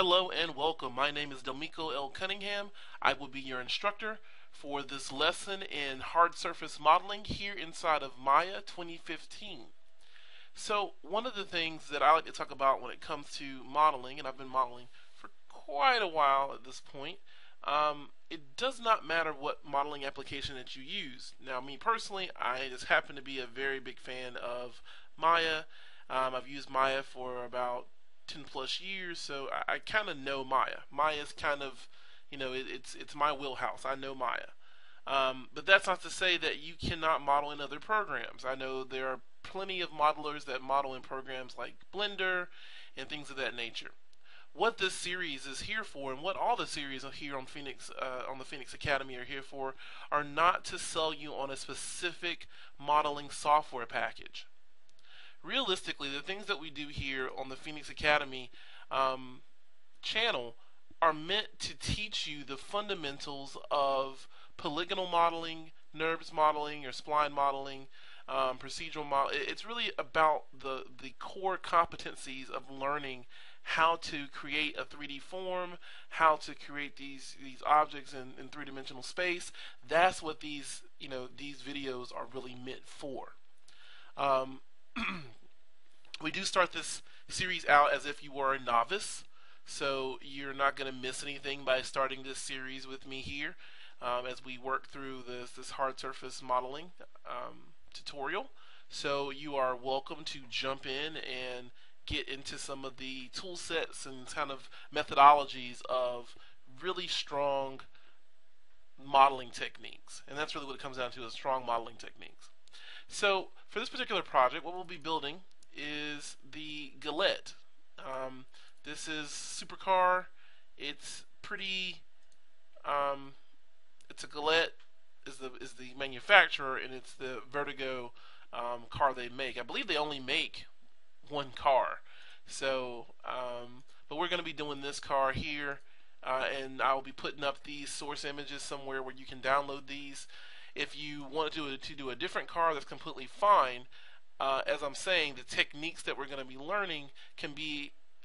Hello and welcome. My name is Delmico L. Cunningham. I will be your instructor for this lesson in hard surface modeling here inside of Maya 2015. So one of the things that I like to talk about when it comes to modeling, and I've been modeling for quite a while at this point, it does not matter what modeling application that you use. Now, me personally, I just happen to be a very big fan of Maya. I've used Maya for about 10 plus years, so I kind of know Maya. Maya's kind of, it's my wheelhouse. I know Maya. But that's not to say that you cannot model in other programs. I know there are plenty of modelers that model in programs like Blender and things of that nature. What this series is here for, and what all the series here on on the Phoenix Academy are here for, are not to sell you on a specific modeling software package. Realistically, the things that we do here on the Phoenix Academy channel are meant to teach you the fundamentals of polygonal modeling, NURBS modeling, or spline modeling, procedural model. It's really about the core competencies of learning how to create a 3D form, how to create these objects in three-dimensional space. That's what these these videos are really meant for. Um, we do start this series out as if you were a novice, so you're not going to miss anything by starting this series with me here as we work through this hard surface modeling tutorial. So you are welcome to jump in and get into some of the tool sets and kind of methodologies of really strong modeling techniques. And that's really what it comes down to, is strong modeling techniques. So for this particular project, what we'll be building is the Gillet. This is supercar. It's pretty. It's a Gillet is the manufacturer, and it's the Vertigo car they make. I believe they only make one car. So, but we're going to be doing this car here, and I'll be putting up these source images somewhere where you can download these. If you want to do a different car, that's completely fine. As I'm saying, the techniques that we're going to be learning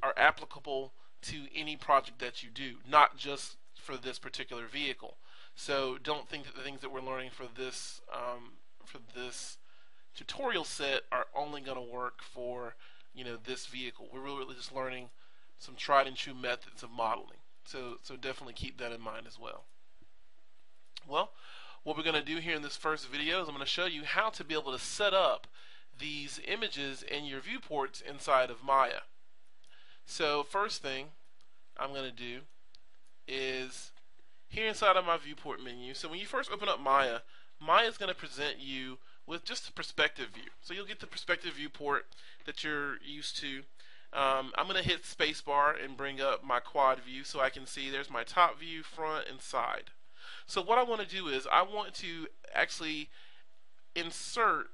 are applicable to any project that you do, not just for this particular vehicle. So don't think that the things that we're learning for this tutorial set are only going to work for this vehicle. We're really just learning some tried and true methods of modeling. So definitely keep that in mind as well. Well, what we're going to do here in this first video is I'm going to show you how to be able to set up these images in your viewports inside of Maya. So first thing I'm going to do is here inside of my viewport menu. So when you first open up Maya, Maya is going to present you with just a perspective view. So you'll get the perspective viewport that you're used to. I'm going to hit spacebar and bring up my quad view so I can see there's my top view, front, and side. So what I want to do is I want to actually insert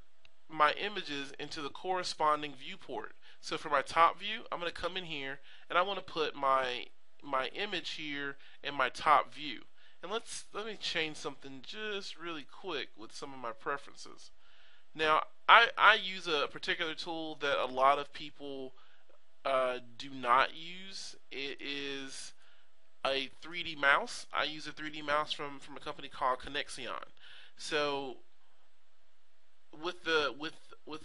my images into the corresponding viewport. So for my top view, I'm going to come in here and I want to put my image here in my top view. And let me change something just really quick with some of my preferences. Now I use a particular tool that a lot of people do not use. It is a 3D mouse. I use a 3D mouse from a company called Connexion. So with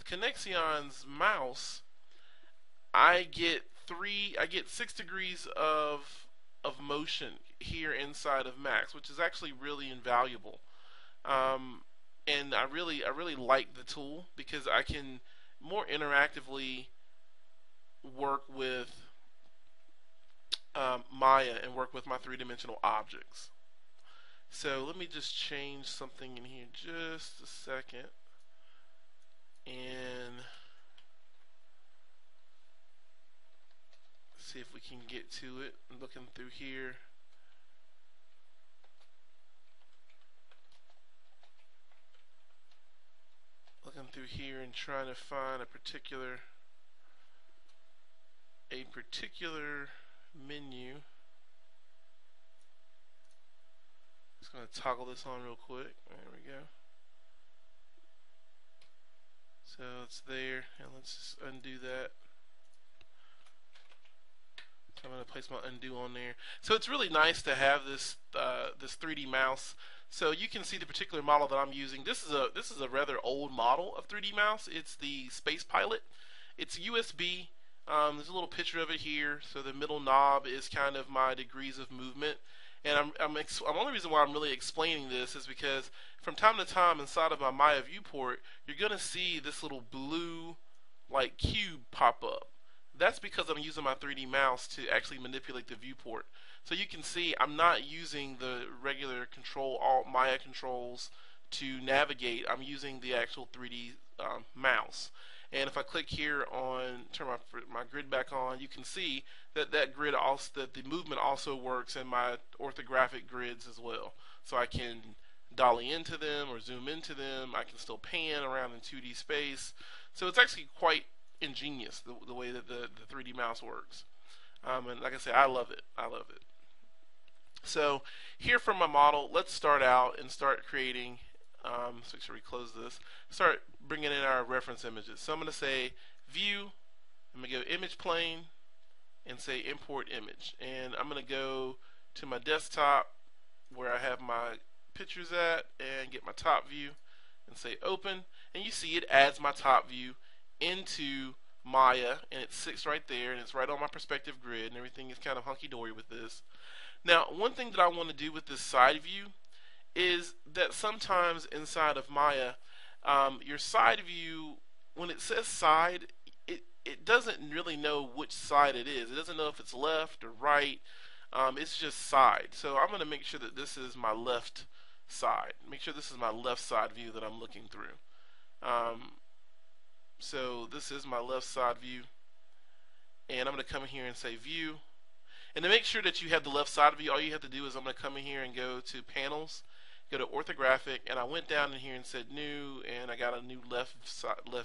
Connexion's mouse, I get 6 degrees of motion here inside of Max, which is actually really invaluable. And I really like the tool because I can more interactively work with Maya and work with my three-dimensional objects. So let me just change something in here just a second. And see if we can get to it. I'm looking through here. Looking through here and trying to find a particular menu. Just going to toggle this on real quick. There we go. So it's there, and let's just undo that. I'm going to place my undo on there. So it's really nice to have this 3D mouse. So you can see the particular model that I'm using. This is a rather old model of 3D mouse. It's the Space Pilot. It's USB. There's a little picture of it here. So the middle knob is kind of my degrees of movement. And only reason why I'm really explaining this is because from time to time inside of my Maya viewport, you're gonna see this little blue like cube pop up. That's because I'm using my 3D mouse to actually manipulate the viewport. So you can see I'm not using the regular control alt Maya controls to navigate. I'm using the actual 3D mouse. And if I click here on turn my grid back on, you can see that grid also that the movement also works in my orthographic grids as well. So I can dolly into them or zoom into them. I can still pan around in 2D space. So it's actually quite ingenious the way that the 3D mouse works. And like I say, I love it. I love it. So here from my model, let's start out and start creating. Let's make sure we close this. Start bringing in our reference images. So I'm going to say view. I'm going to go image plane and say import image. And I'm going to go to my desktop where I have my pictures at and get my top view and say open. And you see it adds my top view into Maya, and it sits right there, and it's right on my perspective grid, and everything is kind of hunky-dory with this. Now, one thing that I want to do with this side view is that sometimes inside of Maya, your side view, when it says side, it doesn't really know which side it is. It doesn't know if it's left or right. It's just side. So I'm going to make sure that this is my left side. Make sure this is my left side view that I'm looking through. So this is my left side view. And I'm going to come in here and say view. And to make sure that you have the left side view, all you have to do is I'm going to come in here and go to panels, go to orthographic, and I went down in here and said new, and I got a new left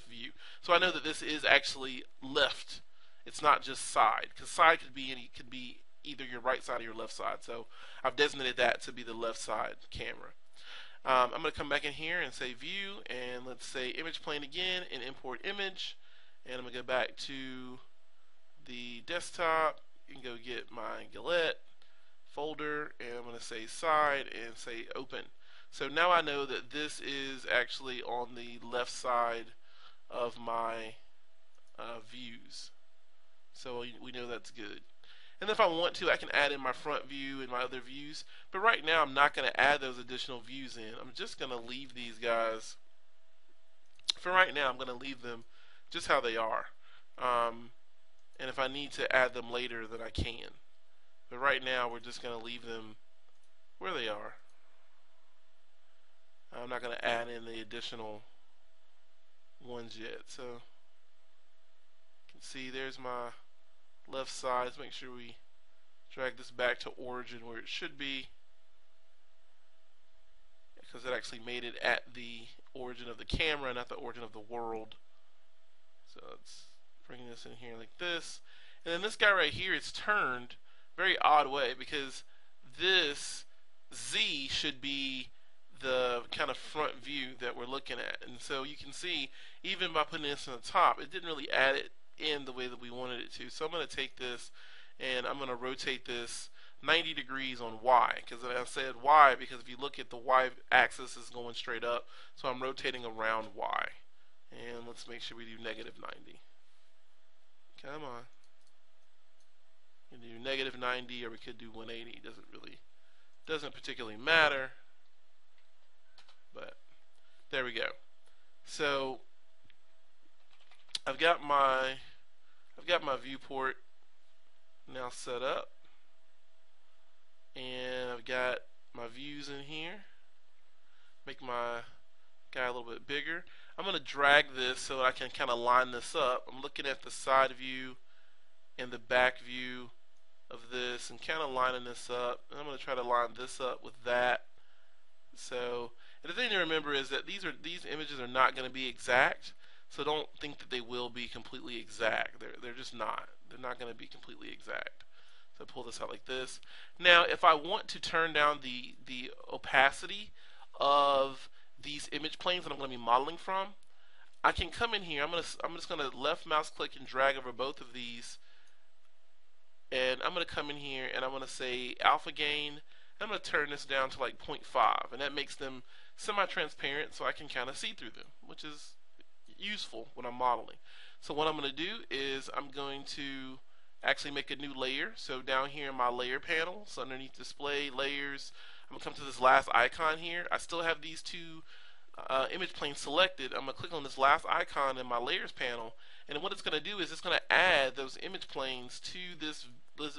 view. So I know that this is actually left. It's not just side, because side could be either your right side or your left side. So I've designated that to be the left side camera. I'm going to come back in here and say view, and let's say image plane again and import image. And I'm going to go back to the desktop and go get my Gillet folder, and I'm going to say side and say open. So now I know that this is actually on the left side of my views. So we know that's good. And if I want to, I can add in my front view and my other views. But right now, I'm not going to add those additional views in. I'm just going to leave these guys. For right now, I'm going to leave them just how they are. And if I need to add them later, then I can. But right now, we're just going to leave them where they are. I'm not going to add in the additional ones yet. So you can see there's my left side. Let's make sure we drag this back to origin where it should be, because it actually made it at the origin of the camera, not the origin of the world. So let's bring this in here like this. And then this guy right here is turned very odd way, because this Z should be the kind of front view that we're looking at. And so you can see, even by putting this on the top, it didn't really add it in the way that we wanted it to. So I'm going to take this and I'm going to rotate this 90 degrees on Y, because I said Y because if you look at the Y axis is going straight up, so I'm rotating around Y. And let's make sure we do negative 90. Come on. We can do negative 90, or we could do 180. Doesn't particularly matter. But there we go. So I've got my viewport now set up, and I've got my views in here. Make my guy a little bit bigger. I'm going to drag this so that I can kind of line this up. I'm looking at the side view and the back view of this and kind of lining this up. And I'm going to try to line this up with that. So, and the thing to remember is that these images are not going to be exact. So don't think that they will be completely exact. They're just not. They're not going to be completely exact. So pull this out like this. Now, if I want to turn down the opacity of these image planes that I'm going to be modeling from, I can come in here. I'm just going to left mouse click and drag over both of these And I'm going to come in here and I'm going to say alpha gain. I'm going to turn this down to like 0.5, and that makes them semi-transparent so I can kind of see through them, which is useful when I'm modeling. So what I'm going to do is I'm going to actually make a new layer. So down here in my layer panel, so underneath display layers, I'm going to come to this last icon here. I still have these two image planes selected. I'm going to click on this last icon in my layers panel, and what it's going to do is it's going to add those image planes to this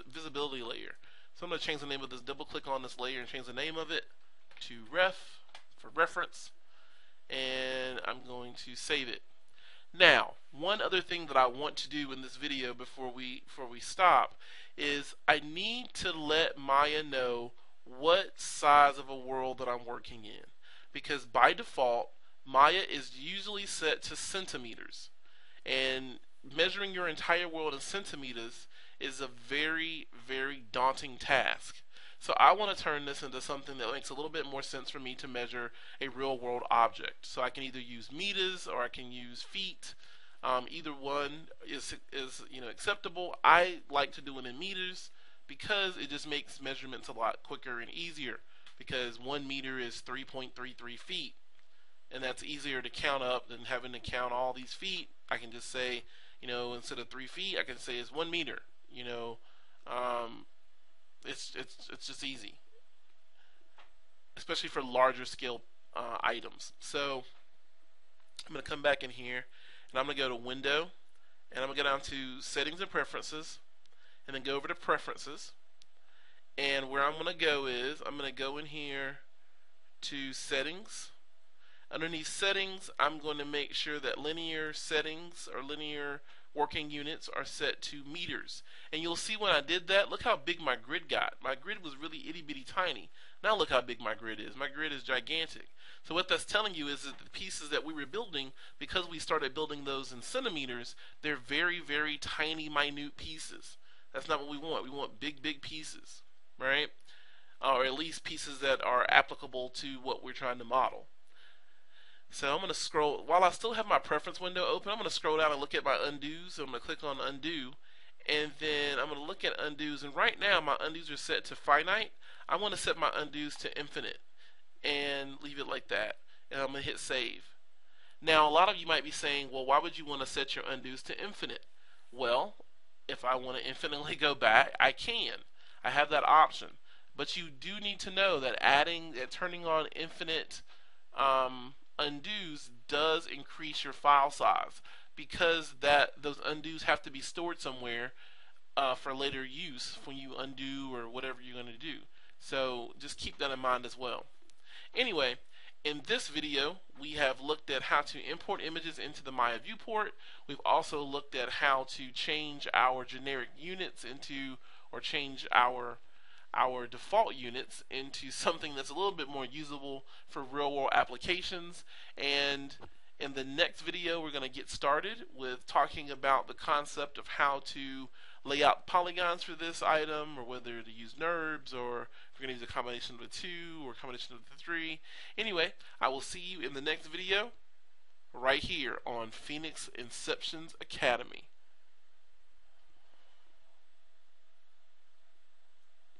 visibility layer. So I'm going to change the name of this, double click on this layer and change the name of it to ref for reference, and I'm going to save it. Now, one other thing that I want to do in this video before we stop is I need to let Maya know what size of a world that I'm working in, because by default Maya is usually set to centimeters, and measuring your entire world in centimeters is a very, very daunting task. So I want to turn this into something that makes a little bit more sense for me to measure a real world object. So I can either use meters or I can use feet. Either one is acceptable. I like to do it in meters because it just makes measurements a lot quicker and easier, because 1 meter is 3.33 feet, and that's easier to count up than having to count all these feet. I can just say, instead of 3 feet, I can say it's 1 meter. It's just easy, especially for larger scale items. So I'm going to come back in here, and I'm going to go to Window, and I'm going to go down to Settings and Preferences, and then go over to Preferences. And where I'm going to go is I'm going to go in here to Settings. Underneath Settings, I'm going to make sure that linear settings or linear working units are set to meters. And you'll see when I did that, look how big my grid got. My grid was really itty bitty tiny. Now look how big my grid is. My grid is gigantic. So what that's telling you is that the pieces that we were building, because we started building those in centimeters, they're very, very tiny, minute pieces. That's not what we want. We want big, big pieces, right? Or at least pieces that are applicable to what we're trying to model. So I'm going to scroll, while I still have my preference window open, I'm going to scroll down and look at my undos. So I'm going to click on undo, and then I'm going to look at undos, and right now my undos are set to finite. I want to set my undos to infinite and leave it like that, and I'm going to hit save. Now a lot of you might be saying, well, why would you want to set your undos to infinite? Well, if I want to infinitely go back, I can. I have that option. But you do need to know that turning on infinite undos does increase your file size, because those undos have to be stored somewhere for later use when you undo or whatever you're going to do. So just keep that in mind as well. Anyway, in this video we have looked at how to import images into the Maya viewport. We've also looked at how to change our generic units into, or change our default units into something that's a little bit more usable for real world applications. And in the next video we're going to get started with talking about the concept of how to lay out polygons for this item, or whether to use NURBS, or if we're going to use a combination of the 2 or a combination of the 3. Anyway, I will see you in the next video right here on Phoenix Inceptions Academy.